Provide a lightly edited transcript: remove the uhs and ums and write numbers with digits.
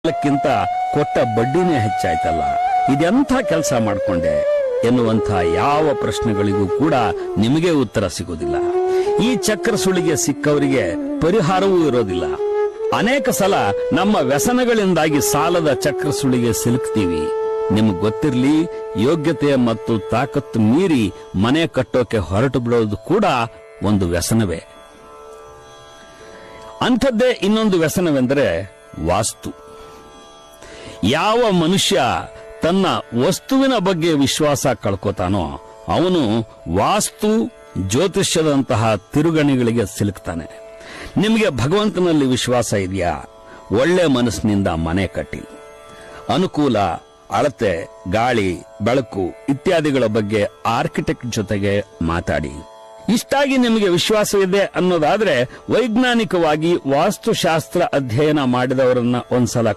ಕ್ಕಿಂತ ಕೊಟ್ಟ ಬಡ್ಡಿನೇ ಹೆಚ್ಚಾಯ್ತಲ್ಲ, ಇದೆಂಥ ಕೆಲಸ ಮಾಡ್ಕೊಂಡೆ ಎನ್ನುವಂಥ ಯಾವ ಪ್ರಶ್ನೆಗಳಿಗೂ ಕೂಡ ನಿಮಗೆ ಉತ್ತರ ಸಿಗೋದಿಲ್ಲ. ಈ ಚಕ್ರ ಸುಳಿಗೆ ಸಿಕ್ಕವರಿಗೆ ಪರಿಹಾರವೂ ಇರೋದಿಲ್ಲ. ಅನೇಕ ಸಲ ನಮ್ಮ ವ್ಯಸನಗಳಿಂದಾಗಿ ಸಾಲದ ಚಕ್ರ ಸುಳಿಗೆ ಸಿಲುಕ್ತೀವಿ. ನಿಮ್ಗೆ ಗೊತ್ತಿರ್ಲಿ, ಯೋಗ್ಯತೆ ಮತ್ತು ತಾಕತ್ತು ಮೀರಿ ಮನೆ ಕಟ್ಟೋಕೆ ಹೊರಟು ಬಿಡೋದು ಕೂಡ ಒಂದು ವ್ಯಸನವೇ. ಅಂಥದ್ದೇ ಇನ್ನೊಂದು ವ್ಯಸನವೆಂದರೆ ವಾಸ್ತು. ಯಾವ ಮನುಷ್ಯ ತನ್ನ ವಸ್ತುವಿನ ಬಗ್ಗೆ ವಿಶ್ವಾಸ ಕಳ್ಕೋತಾನೋ ಅವನು ವಾಸ್ತು ಜ್ಯೋತಿಷ್ಯದಂತಹ ತಿರುಗಣಿಗಳಿಗೆ ಸಿಲುಕ್ತಾನೆ. ನಿಮಗೆ ಭಗವಂತನಲ್ಲಿ ವಿಶ್ವಾಸ ಇದೆಯಾ? ಒಳ್ಳೆ ಮನಸ್ಸಿನಿಂದ ಮನೆ ಕಟ್ಟಿ. ಅನುಕೂಲ, ಅಳತೆ, ಗಾಳಿ, ಬೆಳಕು ಇತ್ಯಾದಿಗಳ ಬಗ್ಗೆ ಆರ್ಕಿಟೆಕ್ಟ್ ಜೊತೆಗೆ ಮಾತಾಡಿ. ಇಷ್ಟಾಗಿ ನಿಮಗೆ ವಿಶ್ವಾಸವಿದೆ ಅನ್ನೋದಾದ್ರೆ ವೈಜ್ಞಾನಿಕವಾಗಿ ವಾಸ್ತುಶಾಸ್ತ್ರ ಅಧ್ಯಯನ ಮಾಡಿದವರನ್ನ ಒಂದ್ಸಲ